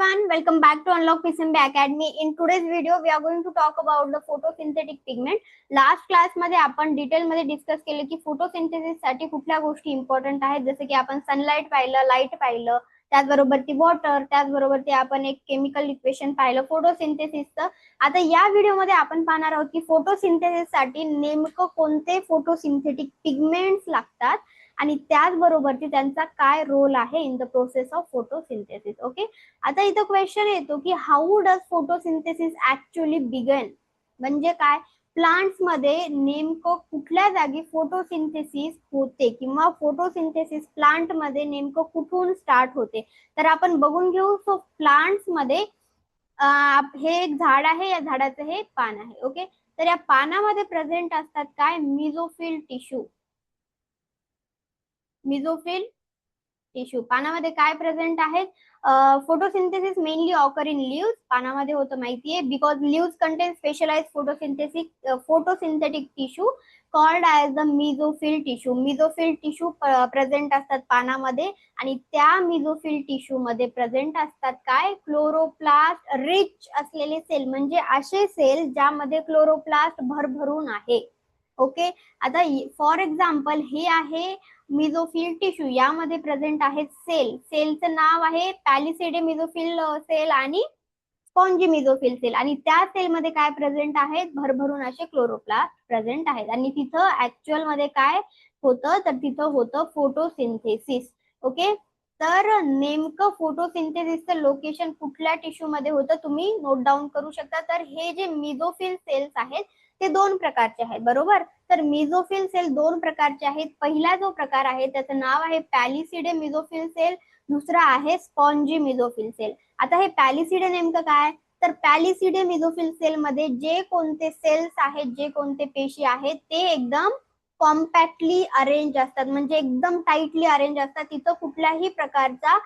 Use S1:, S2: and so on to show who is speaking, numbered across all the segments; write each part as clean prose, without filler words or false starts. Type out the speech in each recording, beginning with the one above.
S1: everyone, welcome back to Unlock PCMB Academy. In today's video, we are going to talk about the photosynthetic pigment. Last class मध्ये आपण detail मध्ये discuss केले की photosynthesis साठी कुठल्या गोष्टी इम्पॉर्टंट आहेत, जसे की आपण सनलाइट पाहिलं, लाईट पाहिलं, त्याचबरोबर ती वॉटर, त्याचबरोबर ते आपण एक केमिकल इक्वेशन पाहिलं फोटोसिंथेसिसचं. आता या व्हिडिओमध्ये आपण पाहणार आहोत की फोटोसिंथेसिस साठी नेमकं कोणते फोटोसिंथेटिक पिगमेंट्स लागतात आणि त्याचबरोबर त्यांचा काय रोल आहे in the process of photosynthesis. Okay, आता इथं क्वेश्चन येतो की how does photosynthesis actually begin, म्हणजे काय, प्लांट्स मध्ये नेमकं कुठल्या जागी फोटोसिंथेसिस होते किंवा फोटोसिंथेसिस प्लांट मध्ये नेमकं कुठून स्टार्ट होते. तर आपण बघून घेऊ. सो प्लांट्स मध्ये हे एक झाड आहे, या झाडाचं हे पान आहे. ओके, तर या पानामध्ये प्रेझेंट असतात काय, मिझोफिल टिश्यू. मिझोफिल टिश्यू पानामध्ये काय प्रेझेंट आहेत. Photosynthesis mainly occur in leaves, पानामध्ये होतं माहितीये, because leaves contain specialise photosynthetic tissue called as the mesophyll tissue. Mesophyll tissue present असतात पानामध्ये आणि त्या मिझोफिल टिश्यू मध्ये प्रेझेंट असतात काय, क्लोरोप्लास्ट रिच असलेले सेल, म्हणजे असे सेल ज्यामध्ये क्लोरोप्लास्ट भरभरून आहे. ओके, आता फॉर एक्झाम्पल हे आहे मिझोफिल टिश्यू, यामध्ये प्रेझेंट आहेत सेल. सेलचं नाव आहे पॅलिसेडे मिझोफिल सेल आणि स्पॉन्जी मिझोफिल सेल, आणि त्या सेल मध्ये काय प्रेझेंट आहेत, भरभरून असे क्लोरोप्लास्ट प्रेझेंट आहेत. आणि तिथं ऍक्च्युअल मध्ये काय होतं, तर तिथं होतं फोटोसिंथेसिस. ओके, तर नेमकं फोटोसिंथेसिसचं लोकेशन कुठल्या टिश्यू मध्ये होतं तुम्ही नोट डाऊन करू शकता. तर हे जे मिझोफिल सेल्स आहेत ते दोन प्रकारचे आहेत, बरोबर. तर मिझोफिल सेल दोन प्रकारचे आहेत. पहिला जो प्रकार आहे त्याचं नाव आहे पॅलिसिडे मिझोफिल सेल, दुसरा आहे स्पॉन्जी मिझोफिल सेल. आता हे पॅलिसिडे नेमकं काय, तर पॅलिसिडे मिझोफिल सेल मध्ये जे कोणते सेल्स आहेत, जे कोणते पेशी आहेत ते एकदम कॉम्पॅक्टली अरेंज असतात, म्हणजे एकदम टाइटली अरेंज असतात. तिथं कुठल्याही प्रकारचा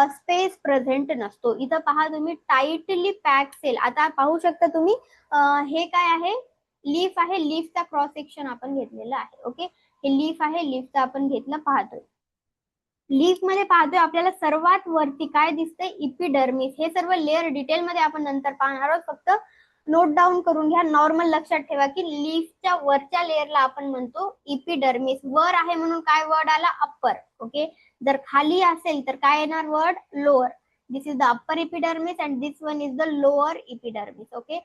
S1: स्पेस प्रेझेंट नसतो. इथं पहा तुम्ही, टाइटली पॅक सेल. आता पाहू शकता तुम्ही, हे काय आहे, लीफ आहे, लीफचा क्रॉस सेक्शन आपण घेतलेला आहे. ओके, हे लीफ आहे, लीफचा आपण घेतलं, पाहतोय. लीफ मध्ये पाहतोय आपल्याला सर्वात वरती काय दिसतंय, इपिडर्मिस. हे सर्व लेअर डिटेल मध्ये आपण नंतर पाहणार आहोत, फक्त नोट डाऊन करून घ्या. नॉर्मल लक्षात ठेवा की लीफच्या वरच्या लेअरला आपण म्हणतो इपिडर्मिस. वर आहे म्हणून काय वर्ड आला, अप्पर. ओके, जर खाली असेल तर काय येणार word, lower. This is the upper epidermis and this one is the lower epidermis. Okay,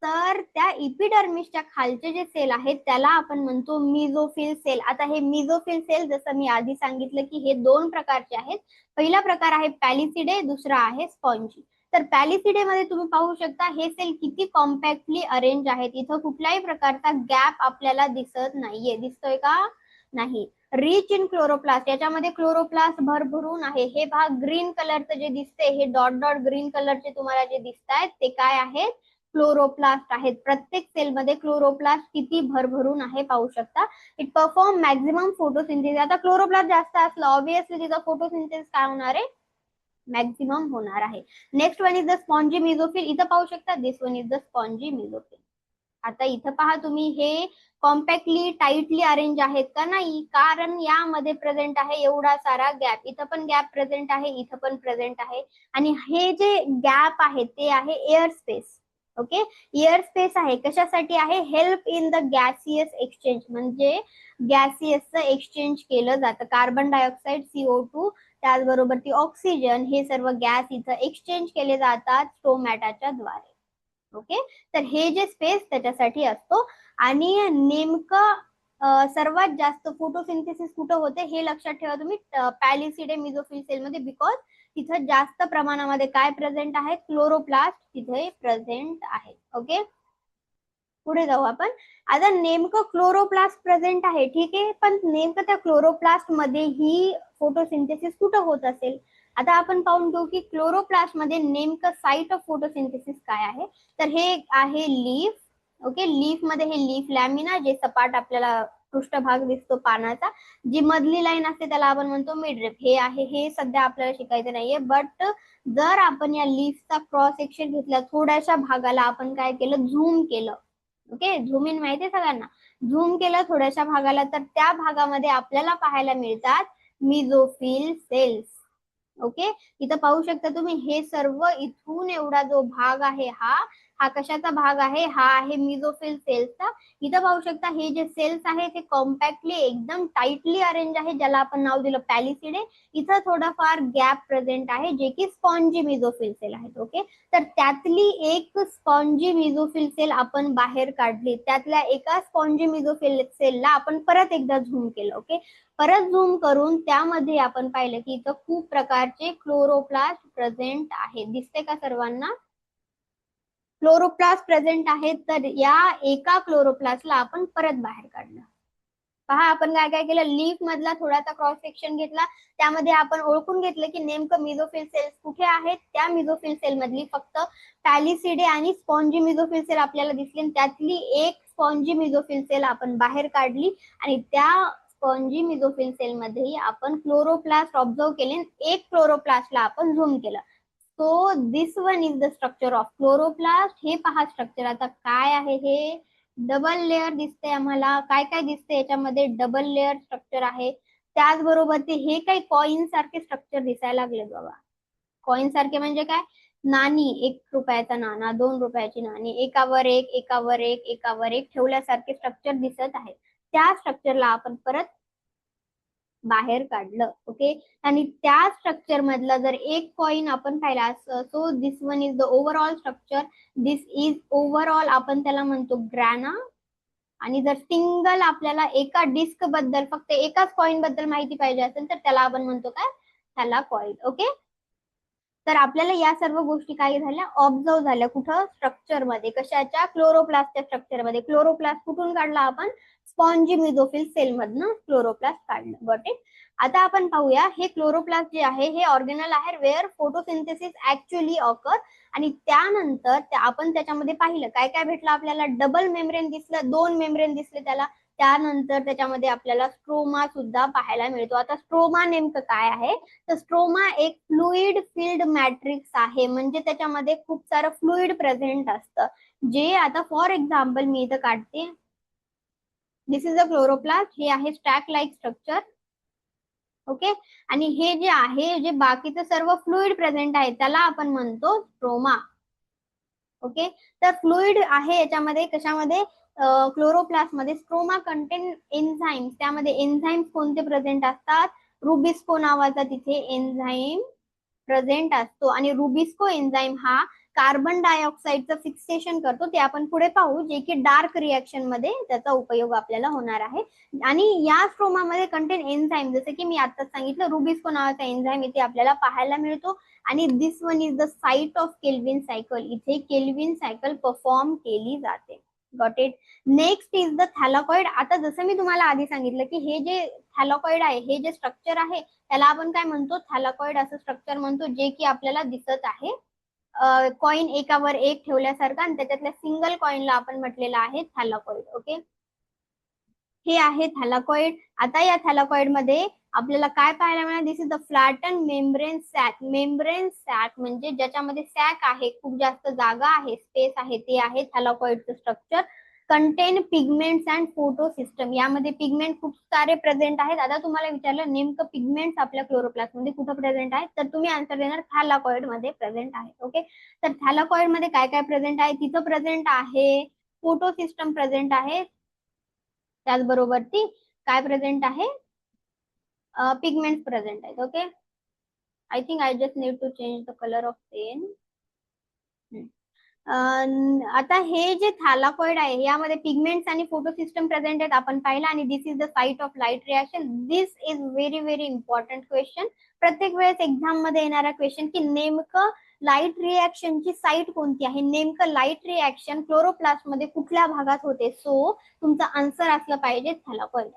S1: तर त्या इपिडर्मिसच्या खालचे जे सेल आहेत त्याला आपण म्हणतो मिझोफिल सेल. आता हे मिझोफिल सेल, जसं मी आधी सांगितलं की हे दोन प्रकारचे आहेत. पहिला प्रकार आहे पॅलिसिडे, दुसरा आहे स्पॉन्जी. तर पॅलिसिडे मध्ये तुम्ही पाहू शकता हे सेल किती कॉम्पॅक्टली अरेंज आहेत. इथं कुठल्याही प्रकारचा गॅप आपल्याला दिसत नाहीये, दिसतोय का, नाही. रिच इन क्लोरोप्लास्ट, याच्यामध्ये क्लोरोप्लास्ट भरभरून आहे. हे भाग ग्रीन कलरचं जे दिसते, हे डॉट डॉट ग्रीन कलरचे तुम्हाला जे दिसत आहेत ते काय आहेत, क्लोरोप्लास्ट आहेत. प्रत्येक सेलमध्ये क्लोरोप्लास्ट किती भरभरून आहे पाहू शकता. It perform maximum photosynthesis. आता क्लोरोप्लास्ट जास्त असलं ऑब्विसली तिथं फोटोसिंथेसिस काय होणार आहे, मॅक्झिमम होणार आहे. Next one is the spongy mesophyll. इथं पाहू शकता, this one is the spongy mesophyll. आता इथं पहा तुम्ही, हे कॉम्पॅक्टली टाइटली अरेंज आहेत का, नाही, कारण यामध्ये प्रेझेंट आहे एवढा सारा गॅप. इथं पण गॅप प्रेझेंट आहे, इथं पण प्रेझेंट आहे. आणि हे जे गॅप आहे ते आहे air space. Okay, air space आहे, कशासाठी आहे, help in the gaseous exchange, म्हणजे गॅसियसचं एक्सचेंज केलं जातं. कार्बन डायऑक्साईड, CO2, त्याचबरोबर ती ऑक्सिजन, हे सर्व गॅस इथं एक्सचेंज केले जातात स्टोमॅटाच्या द्वारे. ओके, तर हे जे स्पेस त्याच्यासाठी असतो. आणि नेमकं सर्वात जास्त फोटोसिंथेसिस कुठं होते हे लक्षात ठेवा तुम्ही, पॅलिसिडे मिझोफिल सेल मध्ये, बिकॉज तिथं जास्त प्रमाणामध्ये काय प्रेझेंट आहे, क्लोरोप्लास्ट तिथे प्रेझेंट आहे. ओके, पुढे जाऊ आपण. आता नेमकं क्लोरोप्लास्ट प्रेझेंट आहे, ठीक आहे, पण नेमकं त्या क्लोरोप्लास्ट मध्ये ही फोटोसिंथेसिस कुठं होत असेल. आता आपण पाहून घेऊ की क्लोरोप्लास्ट मध्ये नेमकं साइट ऑफ फोटोसिंथेसिस काय आहे. तर हे आहे लीफ. ओके, लीफ मध्ये हे लीफ लॅमिना, जे सपाट आपल्याला पृष्ठभाग दिसतो पानाचा. जी मधली लाईन असते त्याला आपण म्हणतो मिडरिप. हे आहे, हे सध्या आपल्याला शिकायचं नाहीये, बट जर आपण या लीफचा क्रॉस सेक्शन घेतला, थोड्याशा भागाला आपण काय केलं, झूम केलं. ओके, झूम इन माहितीये सगळ्यांना, झूम केलं थोड्याशा भागाला, तर त्या भागामध्ये आपल्याला पाहायला मिळतात मिझोफिल सेल्स. ओके, इथं पाहू शकता तुम्ही हे सर्व इथून एवढा जो भाग आहे हा हा कशाचा भाग आहे, हा आहे मिझोफिल सेल्सचा. इथं पाहू शकता हे जे सेल्स आहे ते कॉम्पॅक्टली एकदम टाइटली अरेंज आहे, ज्याला आपण नाव दिलं पॅलिसिडे. इथं थोडाफार गॅप प्रेझेंट आहे जे की स्पॉन्जी मिझोफिल सेल आहेत. ओके, तर त्यातली एक स्पॉन्जी मिझोफिल सेल आपण बाहेर काढली, त्यातल्या एका स्पॉन्जी मिझोफिल सेलला आपण परत एकदा झूम केलं. ओके, परत झूम करून त्यामध्ये आपण पाहिलं की इथं खूप प्रकारचे क्लोरोप्लास्ट प्रेझेंट आहे. दिसते का सर्वांना? क्लोरोप्लास्ट प्रेझेंट आहेत. तर या एका क्लोरोप्लास्टला आपण परत बाहेर काढलं. पहा आपण काय काय केलं, लीफ मधला थोडासा क्रॉस सेक्शन घेतला, त्यामध्ये आपण ओळखून घेतलं की नेमकं मिझोफिल सेल्स कुठे आहेत. त्या मिझोफिल सेल मधली फक्त पॅलिसिडे आणि स्पॉन्जी मिझोफिल सेल आपल्याला दिसली, त्यातली एक स्पॉन्जी मिझोफिल सेल आपण बाहेर काढली आणि त्या स्पॉन्जी मिझोफिल सेल मध्ये आपण क्लोरोप्लास्ट ऑब्झर्व केले, एक क्लोरोप्लास्टला आपण झूम केलं. So this one is the structure of chloroplast. हे पहा स्ट्रक्चर आता काय आहे, हे डबल लेअर दिसते आम्हाला. काय काय दिसते याच्यामध्ये, डबल लेअर स्ट्रक्चर आहे. त्याचबरोबर ते हे काही कॉइन सारखे स्ट्रक्चर दिसायला लागले बाबा. कॉइन सारखे म्हणजे काय, नाणी, 1 रुपयाचा नाणा, 2 रुपयाची नाणी, एकावर एक एकावर एक एकावर एक ठेवल्यासारखे स्ट्रक्चर दिसत आहे. त्या स्ट्रक्चरला आपण परत बाहेर काढलं. ओके, आणि त्या स्ट्रक्चर मधला जर एक कॉइन आपण पाहिला, so this one is the overall structure. This is overall आपण त्याला म्हणतो ग्रॅना. आणि जर सिंगल आपल्याला एका डिस्क बद्दल, फक्त एकाच कॉइन बद्दल माहिती पाहिजे असेल तर त्याला आपण म्हणतो काय, त्याला कॉइन. ओके, तर आपल्याला या सर्व गोष्टी काय झाल्या, ऑब्झर्व झाल्या. कुठं, स्ट्रक्चर मध्ये. कशाच्या, क्लोरोप्लास्टच्या स्ट्रक्चर मध्ये. क्लोरोप्लास्ट कुठून काढला आपण, स्पॉन्जी मिझोफिल सेल मधनं क्लोरोप्लास्ट काढलं. Got it. आता आपण पाहूया, हे क्लोरोप्लास्ट जे आहे हे ऑर्गेनल आहे वेअर फोटोसिंथेसिस ऍक्च्युअली ऑकर. आणि त्यानंतर आपण त्याच्यामध्ये पाहिलं काय काय भेटलं आपल्याला, डबल मेम्ब्रेन दिसलं, 2 मेम्ब्रेन दिसले त्याला. त्यानंतर त्याच्यामध्ये आपल्याला स्ट्रोमा सुद्धा पाहायला मिळतो. आता स्ट्रोमा नेमकं काय आहे, तर स्ट्रोमा एक फ्लुइड फिल्ड मॅट्रिक्स आहे, म्हणजे त्याच्यामध्ये खूप सारं फ्लुइड प्रेझेंट असतं. जे आता फॉर एक्झाम्पल मी इथं काढते, दिस इज अ क्लोरोप्लास्ट. हे आहे स्टॅक लाईक स्ट्रक्चर. ओके, आणि हे जे आहे, जे बाकीचं सर्व फ्लुइड प्रेझेंट आहे त्याला आपण म्हणतो स्ट्रोमा. ओके, तर फ्लुइड आहे याच्यामध्ये, कशामध्ये, क्लोरोप्लास्ट मध्ये. Stroma content enzymes. त्यामध्ये एन्झाईम्स कोणते प्रेझेंट असतात, रुबिस्को नावाचा तिथे एन्झाईम प्रेझेंट असतो. आणि रुबिस्को एन्झाईम हा कार्बन डायऑक्साईडचं फिक्सेशन करतो, ते आपण पुढे पाहू, जे की डार्क रिएक्शन मध्ये त्याचा उपयोग आपल्याला होणार आहे. आणि या स्ट्रोमामध्ये कंटेन एन्झाईम, जसं की मी आता सांगितलं, रुबिस्को नावाचा एन्झाईम इथे आपल्याला पाहायला मिळतो. आणि this one is the site of Calvin cycle. इथे केल्विन सायकल परफॉर्म केली जाते. Got it. Next is the thylakoid. आता जसं मी तुम्हाला आधी सांगितलं की हे जे थॅलाकॉइड आहे, हे जे स्ट्रक्चर आहे त्याला आपण काय म्हणतो, थॅलाकॉइड असं स्ट्रक्चर म्हणतो, जे की आपल्याला दिसत आहे. कॉइन एकावर एक ठेवल्यासारखं, आणि त्याच्यातल्या सिंगल कॉइनला आपण म्हटलेलं आहे थॅलाकॉइड. ओके, हे आहे थॅलाकॉइड. आता या थॅलाकॉइड मध्ये आपल्याला काय पाहायला मिळालं, this is the flatten membrane sac. Membrane sac म्हणजे ज्याच्यामध्ये सॅक आहे, खूप जास्त जागा आहे, स्पेस आहे, ते आहे थॅलाकॉइडचं structure. Contain pigments and photosystem. यामध्ये पिगमेंट खूप सारे प्रेझेंट आहेत. आता तुम्हाला विचारलं नेमकं पिगमेंट्स आपल्या क्लोरोप्लास्ट मध्ये कुठं प्रेझेंट आहेत, तर तुम्ही आन्सर देणार थॅलाकॉइड मध्ये प्रेझेंट आहे. ओके, तर थॅलाकॉइड मध्ये काय काय प्रेझेंट आहे, तिथं प्रेझेंट आहे फोटो सिस्टम प्रेझेंट आहे. त्याचबरोबर ती काय प्रेझेंट आहे, पिगमेंट प्रेझेंट आहेत. Okay, I think I just need to change the colour of pen. आता हे जे थॅलाकॉइड आहे यामध्ये पिगमेंट्स आणि फोटो सिस्टम प्रेझेंट आहेत आपण पाहिलं. आणि this is the site of light reaction. This is very very important question. प्रत्येक वेळेस एक्झाम मध्ये येणारा क्वेश्चन की नेमकं लाईट रिएक्शनची साईट कोणती आहे, नेमकं लाईट रिएक्शन क्लोरोप्लास्ट मध्ये कुठल्या भागात होते. सो तुमचा आन्सर असलं पाहिजे थॅलाकॉइड.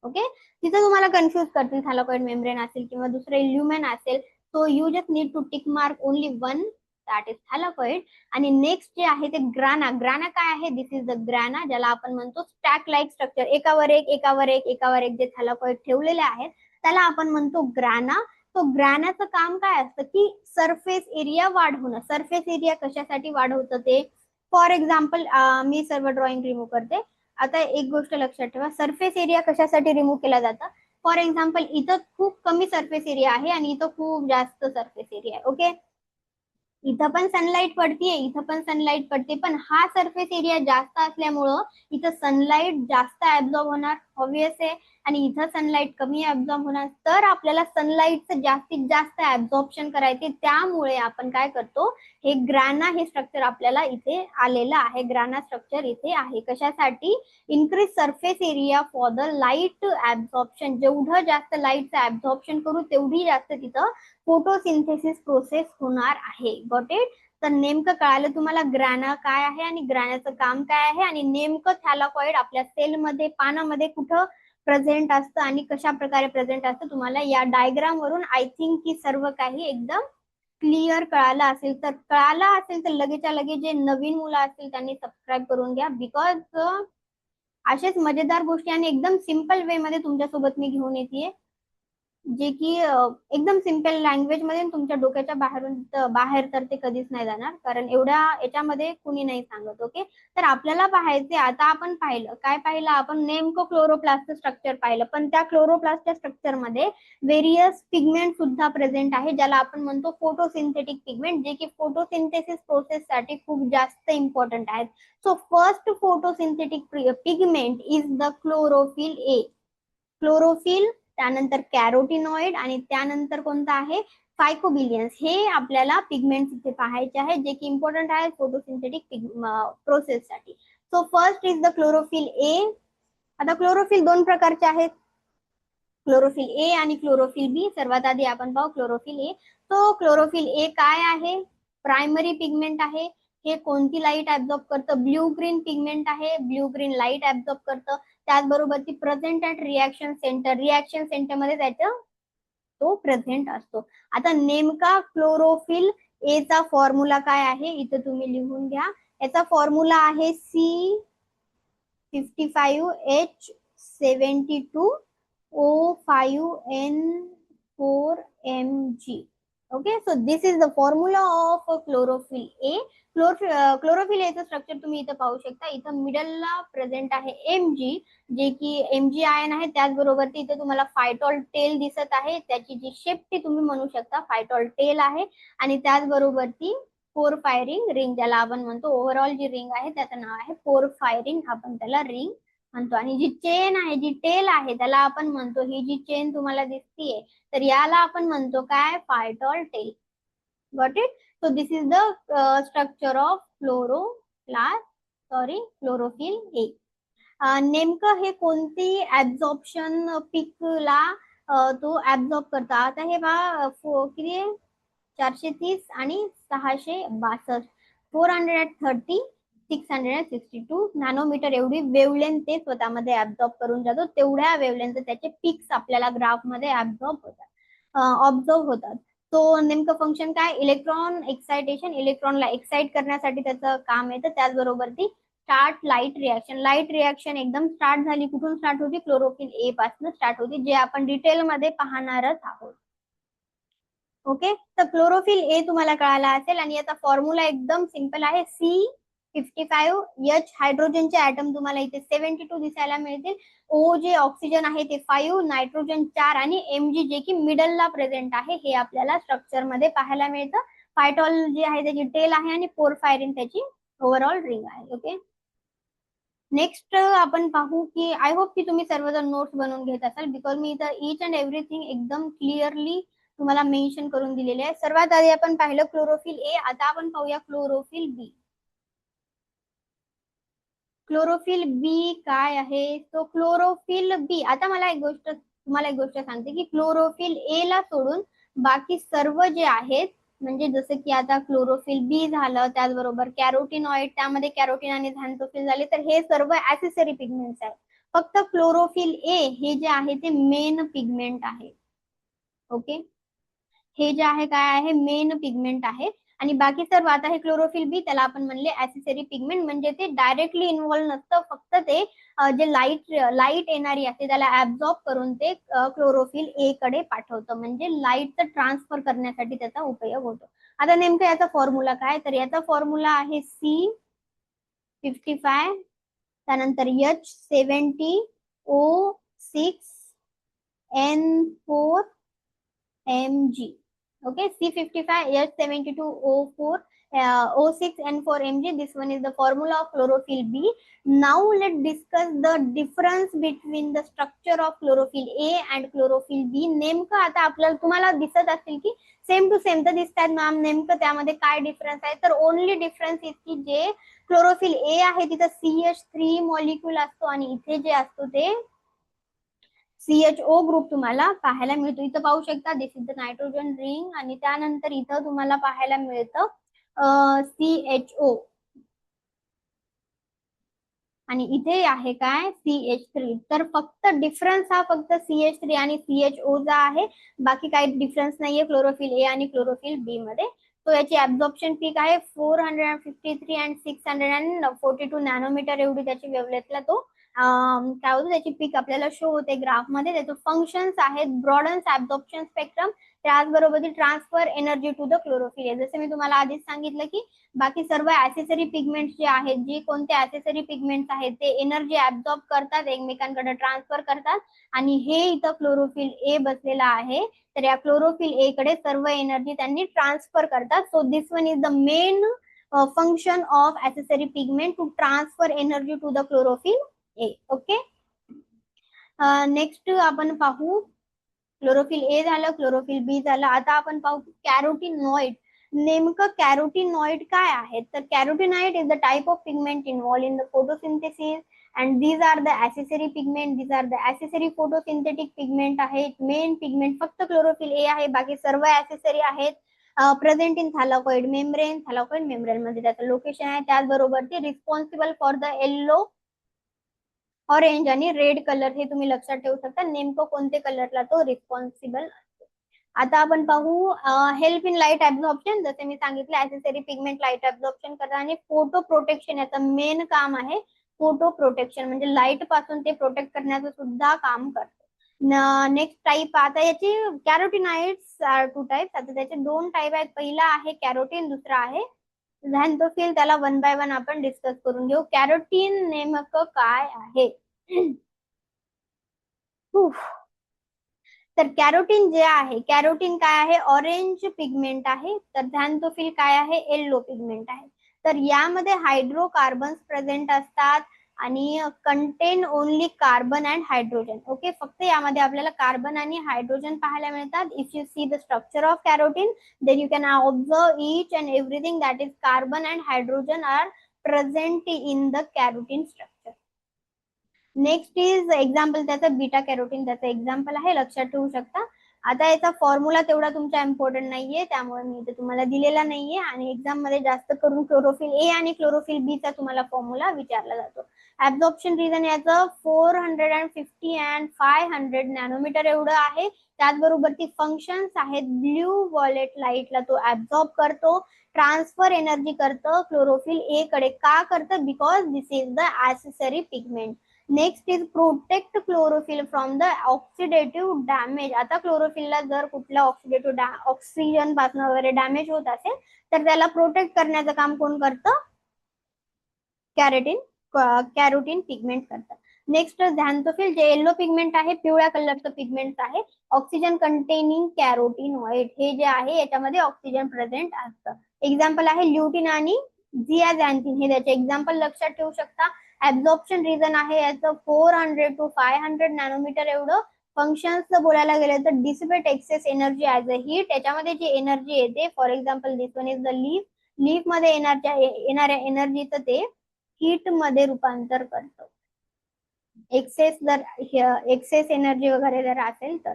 S1: ओके, तिथं तुम्हाला कन्फ्युज करतील, थॅलाकॉइड मेम्ब्रेन असेल किंवा दुसरं ल्युमेन असेल. So you just need to tick mark only one, that is thylakoid. आणि नेक्स्ट जे आहे ते ग्राना. ग्राना काय आहे, दिस इज द ग्राना, ज्याला आपण म्हणतो स्टॅक लाईक स्ट्रक्चर. एकावर एक एकावर एक एकावर एक जे थॅलाकॉइड ठेवलेले आहेत त्याला आपण म्हणतो ग्राना. तो ग्रानाचं काम काय असतं की सरफेस एरिया वाढवणं. सरफेस एरिया कशासाठी वाढवतं ते, फॉर एक्झाम्पल मी सर्व ड्रॉइंग रिमूव्ह करते. आता एक गोष्ट लक्षात ठेवा, सरफेस एरिया कशासाठी रिमूव्ह केला जातं, फॉर एक्झाम्पल इथं खूप कमी सरफेस एरिया आहे आणि इथं खूप जास्त सरफेस एरिया आहे. ओके, इथं पण सनलाईट पडतीये, इथं पण सनलाईट पडते, पण हा सरफेस एरिया जास्त असल्यामुळं इथं सनलाईट जास्त ऍब्झॉर्ब होणार, ऑब्विस आहे, आणि इथं सनलाईट कमी ऍब्झॉर्ब होणार. तर आपल्याला सनलाईटचं जास्तीत जास्त ऍब्झॉर्प्शन करायचे, त्यामुळे आपण काय करतो, हे ग्राना हे स्ट्रक्चर आपल्याला इथे आलेलं आहे. ग्राना स्ट्रक्चर इथे आहे कशासाठी, increase surface area for the light absorption. जेवढं जास्त लाईटचं ऍब्झॉर्प्शन करू तेवढी जास्त तिथं फोटोसिंथेसिस प्रोसेस होणार आहे. Got it. तर नेमकं कळालं तुम्हाला ग्राना काय आहे आणि ग्रानाचं काम काय आहे, आणि नेमकं थॅलाकॉइड आपल्या सेलमध्ये, पानामध्ये कुठं प्रेझेंट असतं आणि कशा प्रकारे प्रेझेंट असतं, तुम्हाला या डायग्राम वरून आय थिंक की सर्व काही एकदम क्लिअर कळालं असेल. तर कळालं असेल तर लगेचच्या लगेच जे नवीन मुलं असतील त्यांनी सबस्क्राईब करून घ्या, बिकॉज असेच मजेदार गोष्टी आणि एकदम सिम्पल वे मध्ये तुमच्यासोबत मी घेऊन येते, जे की एकदम सिम्पल लँग्वेज मध्ये तुमच्या डोक्याच्या बाहेर तर ते कधीच नाही जाणार, कारण एवढ्या याच्यामध्ये कुणी नाही सांगत. ओके, तर आपल्याला पाहायचे, आता आपण पाहिलं, काय पाहिलं आपण, नेमकं क्लोरोप्लास्टचं स्ट्रक्चर पाहिलं, पण त्या क्लोरोप्लास्टच्या स्ट्रक्चर मध्ये व्हेरियस पिगमेंट सुद्धा प्रेझेंट आहे, ज्याला आपण म्हणतो फोटोसिंथेटिक पिगमेंट, जे की फोटोसिंथेसिस प्रोसेस साठी खूप जास्त इम्पॉर्टंट आहेत. So first photosynthetic pigment is the chlorophyll A. Chlorophyll, त्यानंतर कॅरोटिनॉइड, आणि त्यानंतर कोणता आहे, फायकोबिलियन्स. हे आपल्याला पिगमेंट इथे पाहायचे आहेत, जे की इम्पॉर्टंट आहेत फोटोसिंथेटिक प्रोसेस साठी. So first is the chlorophyll a. आता क्लोरोफिल दोन प्रकारचे आहेत, क्लोरोफिल ए आणि क्लोरोफिल बी. सर्वात आधी आपण पाहू क्लोरोफिल ए. तो क्लोरोफिल ए काय आहे, प्रायमरी पिगमेंट आहे. हे कोणती लाईट ऍब्झॉर्ब करतं, ब्ल्यू ग्रीन पिगमेंट आहे, ब्ल्यू ग्रीन लाईट ऍब्झॉर्ब करतं. त्याचबरोबर ती present at reaction centre, reaction centre मध्ये त्याचं तो प्रेझेंट असतो. आता नेमका क्लोरोफिल ए चा फॉर्म्युला काय आहे, इथं तुम्ही लिहून घ्या. याचा फॉर्म्युला आहे C55H72O5N4Mg. Okay, so this is the formula of chlorophyll A. Chlorophyll एचं स्ट्रक्चर तुम्ही इथं पाहू शकता. इथं मिडलला प्रेझेंट आहे Mg, जे की Mg आयन आहे. त्याचबरोबर इथे तुम्हाला फायटॉल टेल दिसत आहे, त्याची जी शेप ती तुम्ही म्हणू शकता फायटॉल टेल आहे, आणि त्याचबरोबर ती फोर फायरिंग रिंग, ज्याला आपण म्हणतो, ओव्हरऑल जी रिंग आहे त्याचं नाव आहे फोर फायरिंग, आपण त्याला रिंग म्हणतो. आणि जी चेन आहे, जी टेल आहे, त्याला आपण म्हणतो, ही जी चेन तुम्हाला दिसतीये तर याला आपण म्हणतो काय, phytol tail. Got it. So this is the structure of chlorophyll a. नेमकं हे कोणती ऍब्झॉर्प्शन पीकला तो ऍब्झॉर्ब करतो. आता हे पहा किती, 430 आणि 662, 430 662 नॅनोमीटर एवढी वेवलेंथ ते स्वतःमध्ये ऍब्झॉर्ब करून जातो. तेवढ्या वेवलेंथ त्याचे पिक्स आपल्याला ग्राफ मध्ये ऍब्झॉर्ब होतात, ऑब्झर्व होतात. तो नेमकं फंक्शन काय, इलेक्ट्रॉन एक्साइटेशन, इलेक्ट्रॉनला एक्साइट करण्यासाठी त्याचं काम येतं. त्याचबरोबर ती start light reaction, light reaction एकदम स्टार्ट झाली, कुठून स्टार्ट होती, क्लोरोफिल ए पासून स्टार्ट होती, जे आपण डिटेल मध्ये पाहणारच आहोत. ओके, तर क्लोरोफिल ए तुम्हाला कळाला असेल, आणि याचा फॉर्म्युला एकदम सिंपल आहे. C55H, हायड्रोजनचे ऍटम तुम्हाला इथे 72 दिसायला मिळतील. ओ जे ऑक्सिजन आहे ते 5, नायट्रोजन 4, आणि Mg जे की मिडलला प्रेझेंट आहे, हे आपल्याला स्ट्रक्चर मध्ये पाहायला मिळतं. फायटॉल जे आहे त्याची टेल आहे, आणि फोर फायरिंग त्याची ओव्हरऑल रिंग आहे. ओके, नेक्स्ट आपण पाहू की, आय होप की तुम्ही सर्वजण नोट्स बनवून घेत असाल, बिकॉज मी इथं इच अँड एव्हरीथिंग एकदम क्लिअरली तुम्हाला मेन्शन करून दिलेले आहे. सर्वात आधी आपण पाहिलं क्लोरोफिल ए. आता आपण पाहूया क्लोरोफिल बी. क्लोरोफिल बी काय आहे, तो क्लोरोफिल बी, आता मला तुम्हाला एक गोष्ट सांगते की क्लोरोफिल ए ला सोडून बाकी सर्व जे आहेत, म्हणजे जसं की आता क्लोरोफिल बी झालं, त्याचबरोबर कॅरोटिनॉइड, त्यामध्ये कॅरोटीन आणि झॅन्थोफिल झाले, तर हे सर्व ऍक्सेसरी पिगमेंट्स आहेत. फक्त क्लोरोफिल ए हे जे आहे ते मेन पिगमेंट आहे. ओके, हे जे आहे काय आहे, मेन पिगमेंट आहे. आणि बाकी सर्व, आता हे क्लोरोफिल बी, त्याला आपण म्हणले ऍक्सेसरी पिगमेंट, म्हणजे ते डायरेक्टली इन्व्हॉल्व नसतं, फक्त ते जे लाईट येणारी असते त्याला ऍब्झॉर्ब करून ते क्लोरोफिल ए कडे पाठवतं, म्हणजे लाईटचं ट्रान्सफर करण्यासाठी त्याचा उपयोग होतो. आता नेमकं याचा फॉर्म्युला काय, तर याचा फॉर्म्युला आहे C55, त्यानंतर H70O6 N4Mg. Okay, C55 H72O4 O6 N4Mg. This one is the formula of chlorophyll B. Now let's discuss the difference between the structure of chlorophyll A and chlorophyll B. नेमकं आता आपल्याला तुम्हाला दिसत असेल की same to same तर दिसतात ma'am, नेमकं त्यामध्ये काय डिफरन्स आहे? तर ओनली डिफरन्स इज की जे क्लोरोफिल ए आहे तिथं CH3 मॉलिक्यूल असतो आणि इथे जे असतो ते CHO ग्रुप तुम्हाला पाहायला मिळतो. इथं पाहू शकता दिस इज द नायट्रोजन रिंग आणि त्यानंतर इथं तुम्हाला पाहायला मिळतं CHO आणि इथे आहे काय CH3. तर फक्त डिफरन्स हा फक्त CH3 आणि CHO चा आहे, बाकी काही डिफरन्स नाहीये क्लोरोफिल ए आणि क्लोरोफिल बी मध्ये. तो याची ऍब्झॉर्प्शन पीक आहे 453 अँड 642 नॅनोमीटर एवढी त्याची वेव्हलेंथला तो काय होतं त्याची पीक आपल्याला शो होते ग्राफ मध्ये. त्याचे फंक्शन्स आहेत ब्रॉडन्स ऍब्झॉर्प्शन स्पेक्ट्रम, त्याचबरोबर transfer energy to the chlorophyll a. जसं मी तुम्हाला आधीच सांगितलं की बाकी सर्व ऍसेसरी पिगमेंट्स जे आहेत, जे कोणते ऍसेसरी पिगमेंट्स आहेत ते एनर्जी ऍब्झॉर्ब करतात, एकमेकांकडे ट्रान्सफर करतात आणि हे इथं क्लोरोफिल ए बसलेला आहे. तर या क्लोरोफिल ए कडे सर्व एनर्जी त्यांनी ट्रान्सफर करतात. So this one is the main function of accessory pigment to transfer energy to the chlorophyll a. Okay, next आपण पाहू क्लोरोफिल ए झालं, क्लोरोफिल बी झालं. आता आपण पाहू कॅरोटीनॉइड. नेमकं कॅरोटीनॉइड काय आहे? तर carotenoid is the type of pigment involve in the photosynthesis and these are the accessory pigment, these are the accessory photosynthetic pigment आहेत. मेन पिगमेंट फक्त क्लोरोफिल ए आहे, बाकी सर्व ऍसेसरी आहेत. प्रेझेंट इन थॅलाकॉइड मेम्ब्रेन, थॅलाकॉइड मेम्ब्रेन मध्ये त्याचं लोकेशन आहे. त्याचबरोबर ते responsible for the yellow, orange आणि रेड कलर हे तुम्ही लक्षात ठेवू शकता, नेमकं कोणते कलरला तो रिस्पॉन्सिबल असतो. आता आपण पाहू हेल्प इन लाईट ऍब्झॉर्प्शन. जसे मी सांगितलं ऍसेसरी पिगमेंट लाईट ऍब्झॉर्प्शन करतात आणि फोटो प्रोटेक्शन याचं मेन काम आहे. फोटो प्रोटेक्शन म्हणजे लाईट पासून ते प्रोटेक्ट करण्याचं सुद्धा काम करतो. नेक्स्ट टाईप, आता याची कॅरोटीनॉइड्स आर टू टाइप्स. आता त्याचे दोन टाईप आहेत. पहिला आहे कॅरोटीन, दुसरा आहे झॅन्थोफिल. त्याला वन बाय वन आपण डिस्कस करून घेऊ. कॅरोटीन नेमकं काय आहे? तर कॅरोटीन जे आहे, कॅरोटीन काय आहे? ऑरेंज पिगमेंट आहे. तर झॅन्थोफिल काय आहे? येल्लो पिगमेंट आहे. तर यामध्ये हायड्रोकार्बन्स प्रेझेंट असतात आणि contain only carbon and hydrogen. Okay, फक्त यामध्ये आपल्याला कार्बन आणि हायड्रोजन पाहायला मिळतात. If you see the structure of carotene then you can observe each and everything that is carbon and hydrogen are present in the carotene structure. Next is example त्याचं beta carotene, त्याचं example आहे, लक्षात ठेवू शकता. आता याचा formula तेवढा तुमचा इम्पॉर्टंट नाहीये, त्यामुळे मी इथे तुम्हाला दिलेला नाहीये. आणि एक्झाम मध्ये जास्त करून क्लोरोफिल ए आणि क्लोरोफिल बी चा तुम्हाला फॉर्म्युला विचारला जातो. ऍब्झॉर्प्शन रिजन याचं 450 अँड 500 नॅनोमीटर एवढं आहे. त्याचबरोबर ती फंक्शन्स आहेत, ब्ल्यू व्हायोलेट लाईटला तो ऍब्झॉर्ब करतो, ट्रान्सफर एनर्जी करतं क्लोरोफिल ए कडे. का करतं? Because this is the accessory pigment. Next is protect chlorophyll from the oxidative damage. आता क्लोरोफिलला जर कुठला ऑक्सिजन पासून वगैरे डॅमेज होत असेल तर त्याला प्रोटेक्ट करण्याचं काम कोण करतं? कॅरोटीन पिगमेंट करतं. नेक्स्ट झॅन्थोफिल जे येल्लो पिगमेंट आहे, पिवळ्या कलरचं पिगमेंट आहे. ऑक्सिजन कंटेनिंग कॅरोटीनॉइड हे जे आहे याच्यामध्ये ऑक्सिजन प्रेझेंट असतं. एक्झाम्पल आहे ल्युटिन आणि झियाझॅन्थिन, हे त्याचे एक्झाम्पल लक्षात ठेवू शकता. ऍब्झॉर्प्शन रिजन आहे याचं 400 to 500 नॅनोमीटर एवढं. फंक्शन्स बोलायला गेलं तर dissipate excess energy as a heat. त्याच्यामध्ये जी एनर्जी येते, for example this one is the leaf. Leaf मध्ये येणाऱ्या एनर्जीचं ते हीट मध्ये रूपांतर करतो. एक्सेस एनर्जी वगैरे जर असेल तर.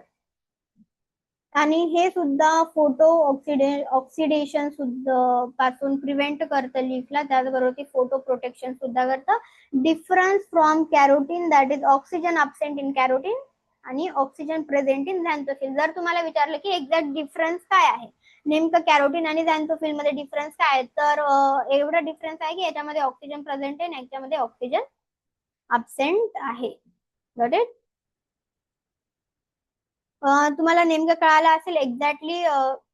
S1: आणि हे सुद्धा फोटो ऑक्सिडेशन सुद्धा पासून प्रिव्हेंट करतं लीफला. त्याचबरोबर ती फोटो प्रोटेक्शन सुद्धा करतं. Difference from carotene that is oxygen absent in carotene आणि ऑक्सिजन प्रेझेंट इन झॅन्थोफिल. जर तुम्हाला विचारलं की एक्झॅक्ट डिफरन्स काय आहे, नेमकं कॅरोटीन आणि झॅन्थोफिल मध्ये डिफरन्स काय आहे, तर एवढा डिफरन्स आहे की याच्यामध्ये ऑक्सिजन प्रेझेंट आहे आणि याच्यामध्ये ऑक्सिजन अब्सेंट आहे. Got it? तुम्हाला नेमकं कळालं असेल एक्झॅक्टली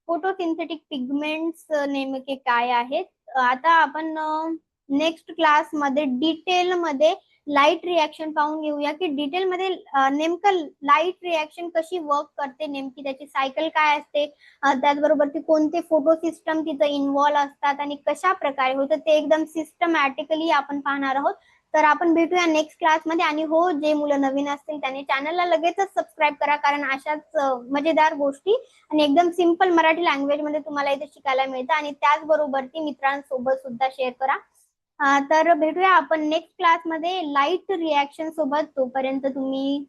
S1: फोटोसिंथेटिक पिगमेंट्स नेमके काय आहेत. आता आपण नेक्स्ट क्लास मध्ये डिटेल मध्ये लाईट रिॲक्शन पाहून घेऊया की डिटेलमध्ये नेमकं लाईट रिॲक्शन कशी वर्क करते, नेमकी त्याची सायकल काय असते, त्याचबरोबर ती कोणते फोटो सिस्टम तिथं इन्व्हॉल्व असतात आणि कशा प्रकारे होतं ते एकदम सिस्टमॅटिकली आपण पाहणार आहोत. तर आपण भेटूया नेक्स्ट क्लासमध्ये. आणि हो, जे मुलं नवीन असतील त्यांनी चॅनलला लगेचच सबस्क्राईब करा, कारण अशाच मजेदार गोष्टी आणि एकदम सिंपल मराठी लँग्वेज मध्ये तुम्हाला इथे शिकायला मिळतं. आणि त्याचबरोबर ती मित्रांसोबत सुद्धा शेअर करा. तर भेटूया आपण नेक्स्ट क्लासमध्ये लाईट रिॲक्शन सोबत. तोपर्यंत तुम्ही